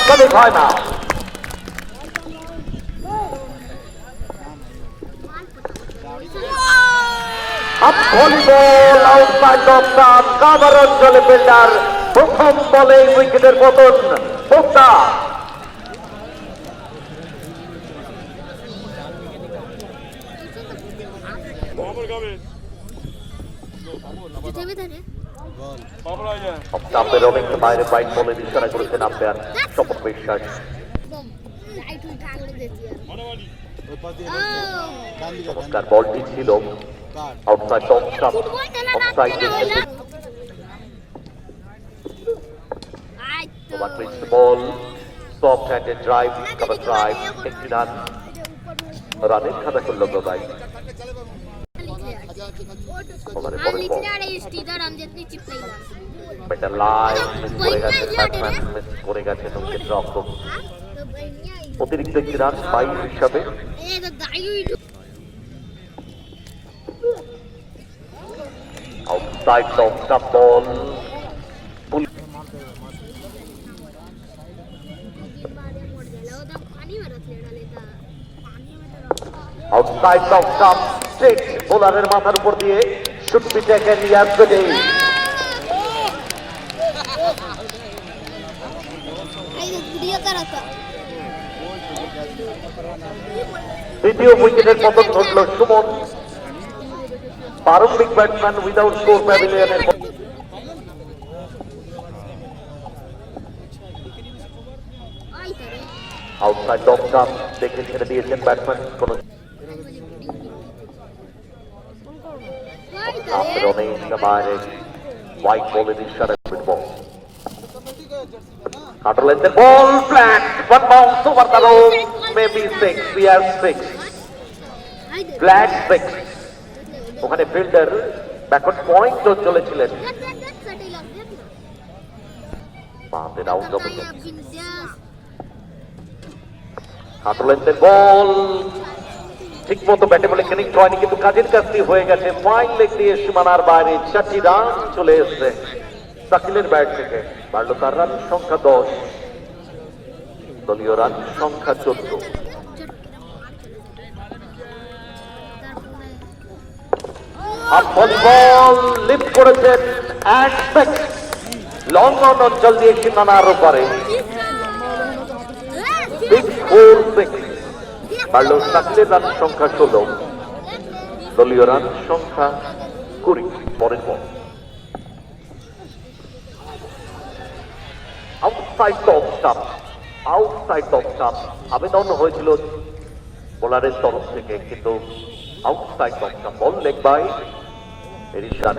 তাৎক্ষণিক হয় না। Volley ball outside off stump, cover অঞ্চলে ফিল্ডার, প্রথম বলে উইকেটের পতন। পোক্তা স্টাম্পের অনেক বাইরে বাইট বলের ইশারা করেছেন আম্পায়ার স্বপন বিশ্বাস। চমৎকার বলটি ছিল outside off stump, offside over place ball, soft handed drive, cover drive, একটি রান, রানের খাতা করল গদাই। ওভারে পরের বল, বেটার লাইন মিস করে গেছে ব্যাটসম্যান, মিস করে গেছে উইকেট রক্ষক। অতিরিক্ত একটি রান 22 হিসাবে। আউটসাইড অফ স্টাম্প বল, আউটসাইড অফ স্টাম্প, স্ট্রেট বোলারের মাথার উপর দিয়ে শুড বি টেকেন ইয়ারস্টে। দ্বিতীয় উইকেটের পতন ঘটল সুমন, প্রারম্ভিক ব্যাটসম্যান উইদাউট স্কোর প্যাভিলিয়নের। আউটসাইড অফ স্টাম্প দেখে ছেড়ে দিয়েছেন ব্যাটসম্যান। কোন বাইরে হোয়াইট বলের ইশারা বল, কাটলেন ball flat, one bounce over the rope, maybe 6, we are 6, flat 6। ওখানে ফিল্ডার ব্যাকওয়ার্ড পয়েন্ট চলেছিলেন, বাঁধের আউট হবে। কাটলেন বল ঠিক মতো ব্যাটে বলে কানেক্ট হয়নি, কিন্তু কাজের কাজটি হয়ে গেছে। ফাইন লেগ দিয়ে সীমানার বাইরে 4টি রান চলে এসছে শাকিলের ব্যাট থেকে। বাড়ল তার রান সংখ্যা 10, দলীয় রান সংখ্যা 14। ভলিবল লিফট করেছেন লং অন অঞ্চল দিয়ে সীমানার ওপারে। 6-4-6 বাড়ল শাকিলের রান সংখ্যা 16, দলীয় রান সংখ্যা 20। পরের ball outside off stump, outside off stump আবেদন হয়েছিল বোলারের তরফ থেকে, কিন্তু outside off stump ball leg bye এরিশান।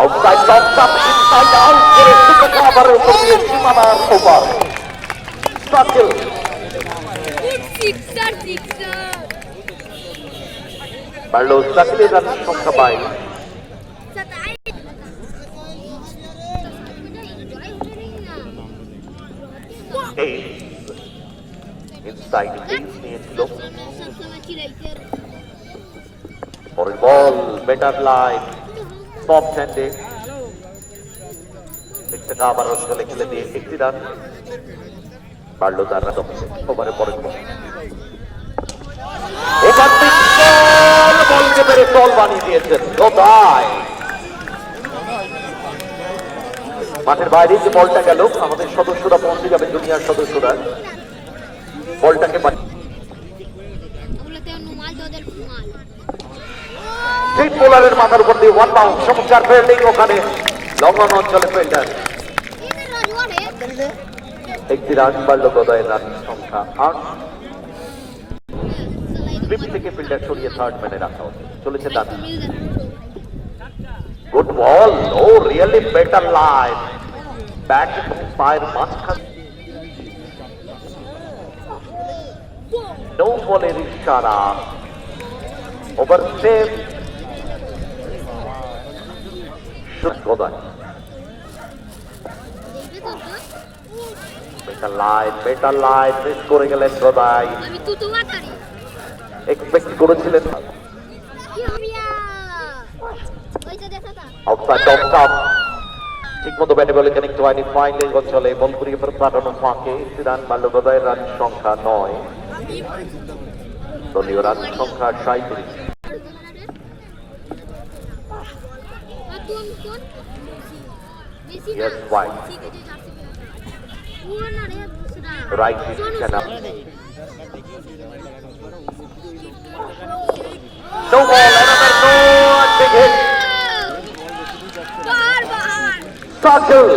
Outside off stump, inside out করে কাভারের উপর দিয়ে সীমানার ওপার। শাকিল বাড়ল শাকিলের রান সংখ্যা 22। ইনসাইড পেস নিয়েছিল। পরের বল বেটার লাইন, সফট হ্যান্ডে একটা আবার চলে খেলে দিয়ে 1টি রান, বাড়ল তার রান। ওভারে পরের বল বলকে পেরে টল বানিয়ে দিয়েছেন গদাই। মাঠের বাইরে যে বলটা গেল, আমাদের সদস্যরা পৌঁছে যাবে, জুনিয়র সদস্যরা বলটাকে স্ট্রেট বোলারের মাথার উপর দিয়ে ওয়ান বাউন্স। চমৎকার ফিল্ডিং ওখানে লং অন অঞ্চলে ফিল্ডার। 1টি রান, বাড়ল গদাইয়ের রান সংখ্যা 8। স্লিপ থেকে ফিল্ডার সরিয়ে থার্ড ম্যানে রাখা হচ্ছে, চলেছে রান। গুড বল, ও রিয়েলি বেটার লাইন, ব্যাট এবং পায়ের মাঝখানে নো বলের ইশারা। Over save Gadai. Better line miss করে গেলেন গদাই। এক্সপেক্ট করেছিলেন। আউটসাইড অফ স্টাম্প, ঠিকমতো ব্যাটে বলে কানেক্ট হয়নি, ফাইন লেগ অঞ্চলে বল ঘুরিয়ে ফেরত পাঠানো ফাঁকে একটি রান মারল গদায়ের, রান সংখ্যা 9, দলীয় রান সংখ্যা 37। Yes, wide. Right channel. No ball, another no, big hit. Circle.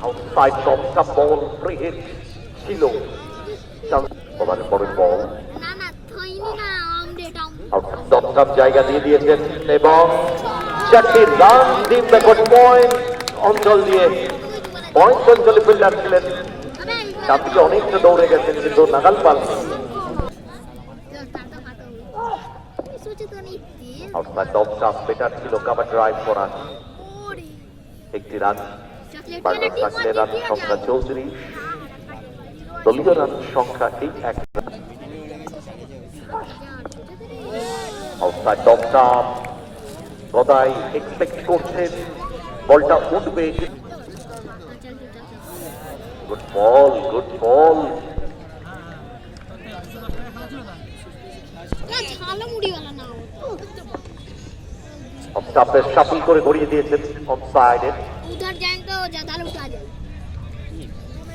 Outside from some ball, free hit. ছিল ওভারের পরের বল দমদম জায়গা দিয়ে দিয়েছেন এবং 4টি রান, 3 ব্যাকওয়ার্ড পয়েন্ট অঞ্চল দিয়ে, পয়েন্ট অঞ্চলে ফিল্ডার ছিলেন, তার দিকে অনেকটা দৌড়ে গেছেন কিন্তু নাগাল পাননি। আউটসাইড দমদম বেটার ছিল, কাভার ড্রাইভ করা, একটি রান, বাংলার সাকলের রান সংখ্যা 34, দলীয় রান সংখ্যা এই 1। আউটসাইড দমদম, গদাই এক্সপেক্ট করছেন বলটা উঠবে। Good ball, good ball. অফস্টাম্পের শাফল করে গড়িয়ে দিয়েছেন অফসাইডে।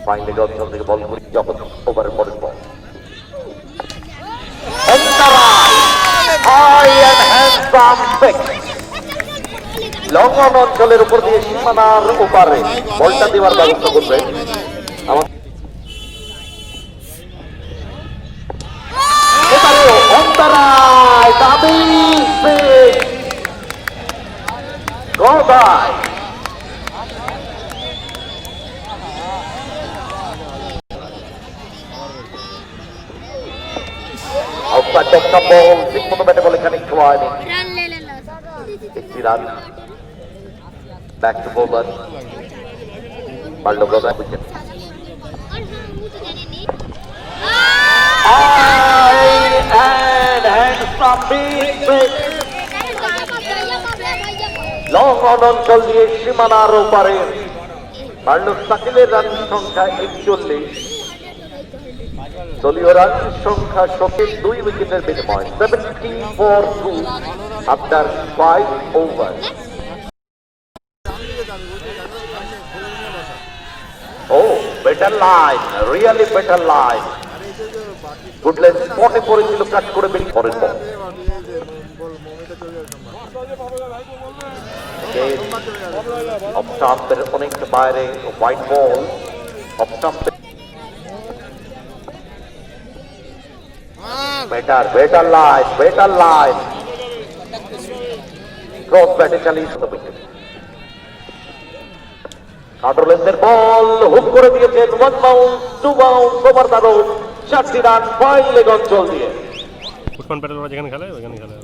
ফাইন লেগ অঞ্চল থেকে বল করি যখন ওভারের পরের বল লং অন অঞ্চলের উপর দিয়ে সীমানার ওপারে বলটা দেওয়ার ব্যবস্থা করবে। অন্তরায় দাবি গদাই outside the ball, ঠিকমতো ব্যাটে বলে কানেক্ট হয়নি, একটি রান। ব্যাক টু বোলার পারল গদাই, উইকেট। লং অন অঞ্চল দিয়ে সীমানার ওপারে পারল সাকিলের রান সংখ্যা 41, দলীয় রান সংখ্যা 2 উইকেটের বিনিময় 70 for 2 after 5 overs. Oh, better line, really better line. Good line, স্পটে পড়েছিল, কাট করে বেরিয়ে পরের বল। অফ স্টাম্পের অনেকটা বাইরে হোয়াইট বল, অফ স্টাম্পের better line. Cross ব্যাটে চালিয়েছে উইকেট। কাটরলেন্সের বল হুক করে দিয়েছেন, 1 bounce 2 bounce over the road, 4টি রান ফাইন লেগ অঞ্চল দিয়ে। উসমান প্যাটেল যেখানে খেলে ওখানে খেলে।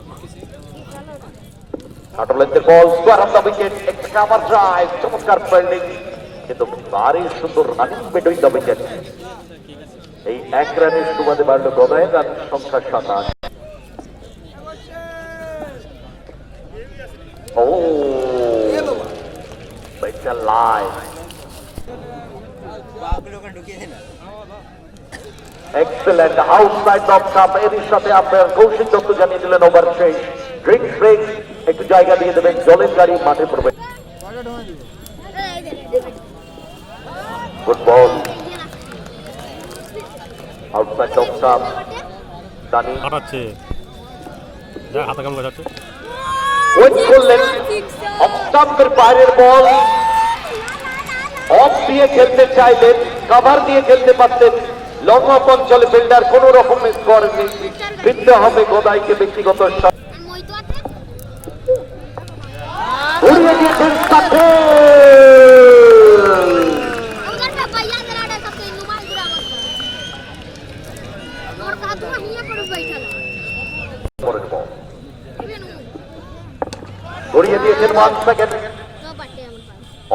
কাটরলেন্সের বল স্কোয়ার অফ দ্য উইকেট, একটা কাভার ড্রাইভ, চমৎকার ফিল্ডিং, কিন্তু ভারী সুন্দর রানিং বেটুইন দ্য উইকেট। এই 1 রানের সুবাদে বাড়ল গদায়ের রান সংখ্যা 27। ও better line, excellent outside off stump. এর সাথে আপনার কৌশিক দত্ত জানিয়ে দিলেন ওভার শেষ, ড্রিঙ্কস ব্রেক, একটু জায়গা দিয়ে দেবেন, জলের গাড়ি মাঠে পড়বে। Good ball, outside off stump, দানি হাঁটাচ্ছে, যা হাতে কাম যাচ্ছে, ওয়েট করলেন, অফ স্টাম্পের বাইরের বল, অফ দিয়ে খেলতে চাইলেন, কভার দিয়ে খেলতে পারতেন, লং অফ অঞ্চলে ফিল্ডার কোন রকম মিস করেননি, ফিরতে হবে গদাইকে ব্যক্তিগত শট। উড়িয়ে দিয়েছেন সাথে গড়িয়ে দিয়েছেন 1 সেকেন্ড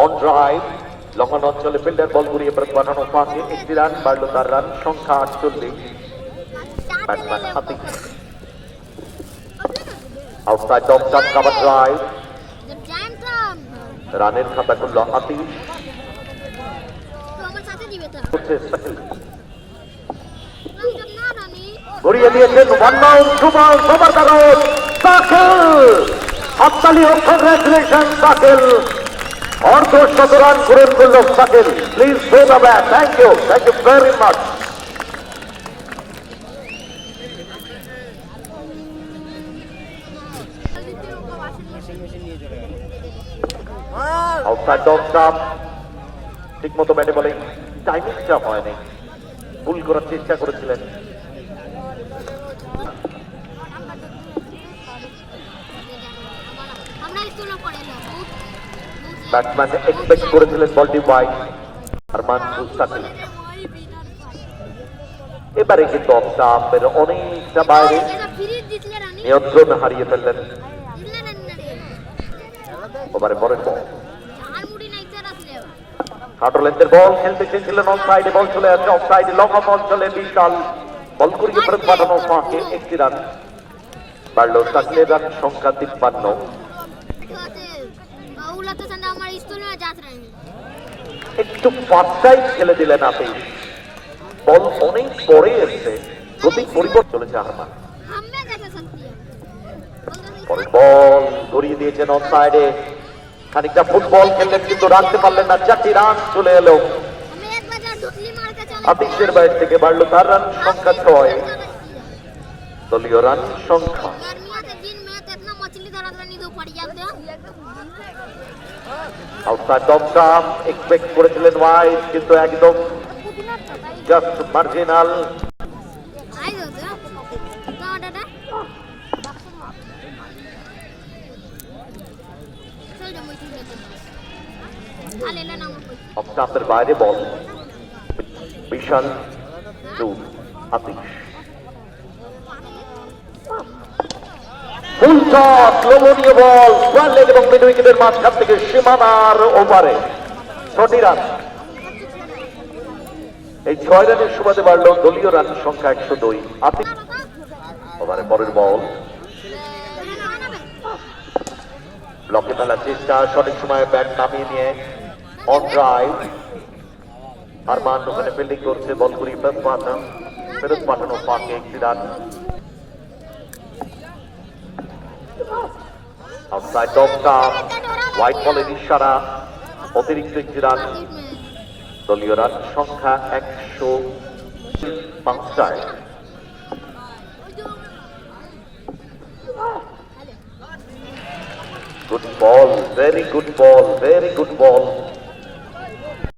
অন ড্রাইভ, লঙ্ঘন অঞ্চলে ফিল্ডার বল ঘুরিয়ে ফেরত পাঠানো ফাঁকে একটি রান, বাড়ল তার রান সংখ্যা 48। Batsman Atik outside off stump cover drive, রানের খাতা করল আতিক, করছে সাকিল, ঘুরিয়ে দিয়েছেন one bound, two bound, over the road, Shakil, হাততালি ও কংগ্রেচুলেশন সাকিল, অর্ধ শত রান পূরণ করল Shakil. Please throw the bat. Thank you very much. Outside off stump, ঠিক মতো ব্যাটে বলে টাইমিংটা হয়নি, ভুল করার চেষ্টা করেছিলেন। ব্যাটসম্যান এক্সপেক্ট করেছিলেন বলটি ওয়াইড, আরমান মুস্তাকিল। এবারে কিন্তু অফ স্টাম্পের অনেকটা বাইরে, নিয়ন্ত্রণ হারিয়ে ফেললেন। ওভারে পরের বল, কাটলেন্দের বল খেলতে চেয়েছিলেন অন সাইডে, বল চলে আসছে অফ সাইডে, লং অফ অঞ্চলে বিশাল বল করিয়ে ফেরত পাঠানো ফাঁকে একটি রান, বাড়ল সাকিলের রান সংখ্যা 53। একটু পাঁচটাই খেলে দিলেন আপনি, বল অনেক পরে এসছে, গতি পরিবর্তন চলেছে আরমান। পরের বল গড়িয়ে দিয়েছেন অন সাইডে, খানিকটা ফুটবল খেললেন কিন্তু রাখতে পারলেন না, 4টি রান চলে এলো আতিশের ব্যাট থেকে, বাড়লো তার রান সংখ্যা 6, দলীয় রান সংখ্যা। আউটসাইড অফ স্টাম্প, এক্সপেক্ট করেছিলেন ওয়াইড, কিন্তু একদম জাস্ট মার্জিনাল। অফ স্টাম্পের বাইরে বল, বিশাল দূর আতিশ, ফুল শট, লোভনীয় বল, ওয়ান লেগ এবং মিড উইকেটের মাঝখান থেকে সীমানার ওপারে, 6টি রান। এই 6 রানের সুবাদে বাড়ল দলীয় রান সংখ্যা 102 আতিশ। ওভারে পরের বল, ব্লকে ফেলার চেষ্টা, সঠিক সময়ে ব্যাট নামিয়ে নিয়ে অন ড্রাইভ, আরমান ওখানে ফিল্ডিং করছে, বল ঘুরিয়ে ফেরত পাঠানো ফাঁকে একটি run. Outside off stump, white বলের ইশারা, অতিরিক্ত একটি রান, দলীয় রান সংখ্যা 105। Good ball, very good ball, very good ball,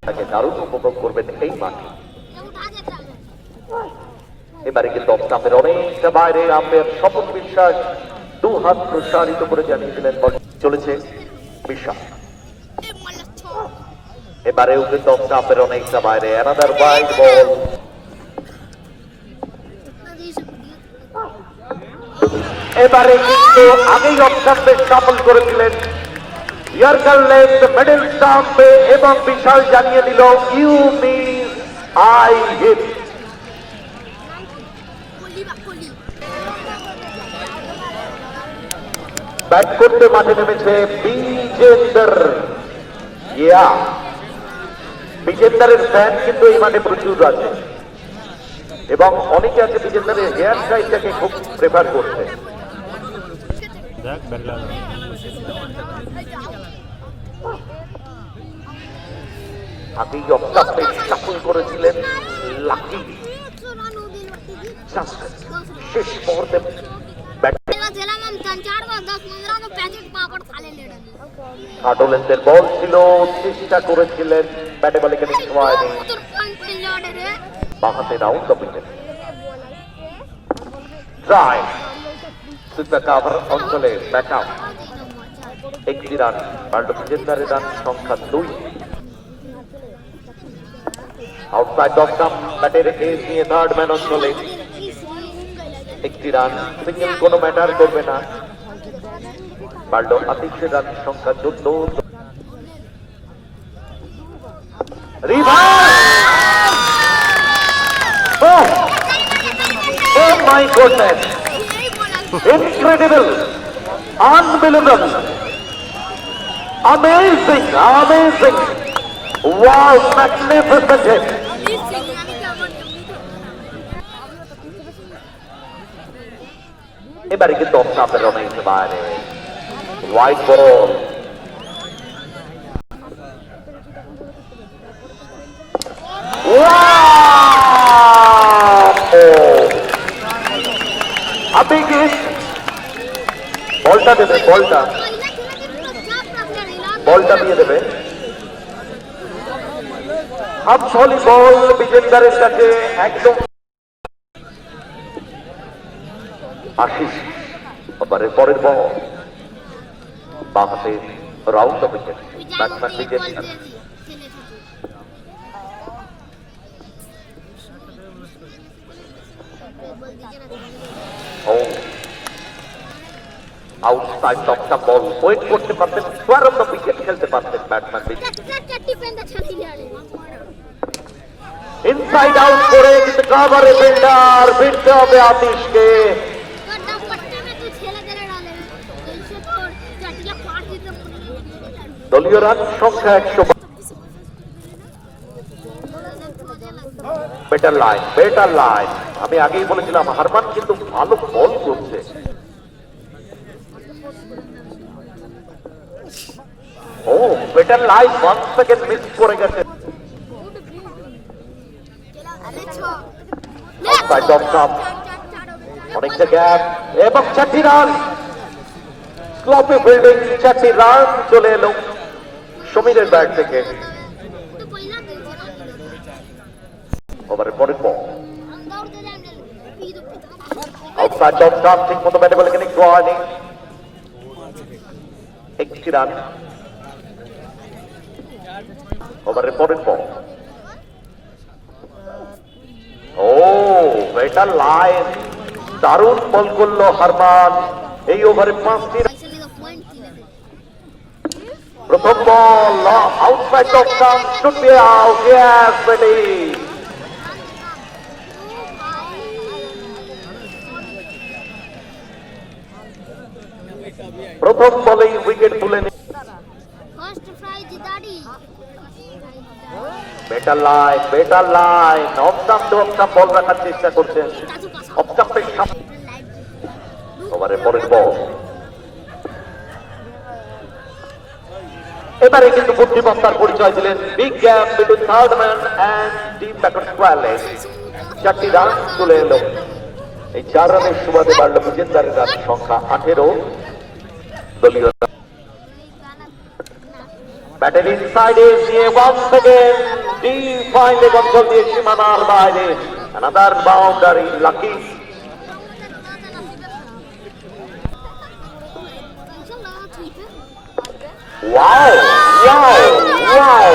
তাকে দারুণ উপভোগ করবেন এই মাঠে। এবারে কিন্তু অফ স্টাম্পের অনেকটা বাইরে, আম্পায়ার স্বপন বিশ্বাস 2 হাত প্রসারিত করে জানিয়ে দিলেন বল চলেছে বিশ্বাস। এবারেও কিন্তু অফ স্টাম্পের অনেকটা বাইরে, অ্যানাদার ওয়াইড বল। এবারে কিন্তু আগেই অফ স্টাম্পে শাফল করেছিলেন, ইয়র্কার লেগ মিডল স্টাম্পে, এবং বিশাল জানিয়ে দিল you miss I hit. Bat করতে মাঠে নেমেছে বিজেন্দর। বিজেন্দরের ফ্যান কিন্তু এই মাঠে প্রচুর আছে, এবং অনেকে আছে বিজেন্দরের হেয়ার স্টাইলটাকে খুব প্রেফার করছে। আগেই অফ স্টাম্পে শাফল করেছিলেন লাকি, শেষ মুহূর্তে কাটলেন্দের বল ছিল, চেষ্টা করেছিলেন ব্যাটে বলে কেন হয়নি, বাঁহাতে round the wicket, drive super cover অঞ্চলে ব্যাট আউট, একটি রান, বার্লো বিজেন্দারের রান সংখ্যা 2। আউটসাইড অফ স্টাম্প, ব্যাটের এজ নিয়ে থার্ড ম্যান অঞ্চলে একটি রান, সিঙ্গেল কোনো ম্যাটার করবে না, বাড়ল আতিশের রান সংখ্যা 14। My goodness, incredible, unbelievable, amazing, amazing, wow, magnificent. এবারে কিন্তু আপনাদের অনেক বাইরে হোয়াইট বল, আপনি কি বলটা দেবে, বলটা বলটা দিয়ে দেবে। হাফ ভলিবল বিজেন্দারের কাছে একদম। আশিস ওভারের পরের বল, বাঁ হাতে round the wicket, batsman Bijender. Outside off the ball, wait করতে পারতেন, স্কোয়ার অফ দ্য উইকেট খেলতে পারতেন ব্যাটসম্যান ইনসাইড আউট করে, কিন্তু কাভারে ফিল্ডার, ফিরতে হবে আতিশকে। দলীয় রান সংখ্যা 100। Better line, better line. আমি আগেই বলেছিলাম হারমান কিন্তু ভালো বল করছে। ও বেটার লাইন, 1 সেকেন্ড মিস করে গেছে। আউটসাইড অফ স্টাম্প, অনেকটা গ্যাপ এবং 4টি রান। স্লপি ফিল্ডিং, 4টি রান চলে এলো সমীরের ব্যাট থেকে। ওভারের পরের বল, আউটসাইড অফ স্টাম্প, ঠিক মতো ব্যাটে বলে কানেক্ট হয়নি, 1টি রান। ওভারের পরের বল, ও বেটার লাইন, দারুণ বল করলো হারমান। এই ওভারে 5টি রান। প্রথম ball, outside off stump, should be out, yes বেটি। প্রথম বলেই উইকেট তুলে নিয়ে better line, better line, off stump to off stump ball রাখার চেষ্টা করছেন, অফ স্টাম্পের সামনে। ওভারের পরের বল, এবারে কিন্তু বুদ্ধিমত্তার পরিচয় দিলেন। Big gap between third man and deep backward square leg, 4টি রান চলে এলো। এই 4 রানের সুবাদে বাড়ল বিজেন্দারের রান সংখ্যা 18। দলীয় ব্যাটের ইনসাইডে দিয়ে once second deep fine leg অঞ্চল দিয়ে সীমানার বাইরে, another boundary, lucky. Wow, wow, wow,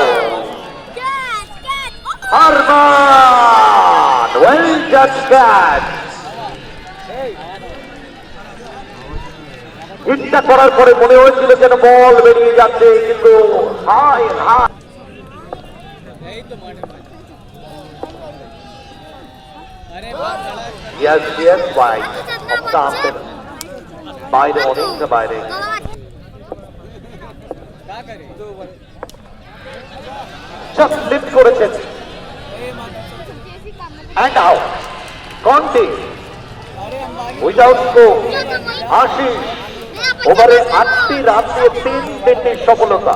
Harman, well জাজ ক্যাচ। হিটটা করার পরে মনে হয়েছিল যেন বল বেরিয়ে যাচ্ছে, কিন্তু high high. Yes yes, wide off স্টাম্পের বাইরে, অনেকটা বাইরে। জাস্ট লিফট করেছেন এন্ড আউট। কন্টি উইদাউট স্কোর। আশিস ওভারে 8টি রান দিয়ে 3 উইকেটের সফলতা।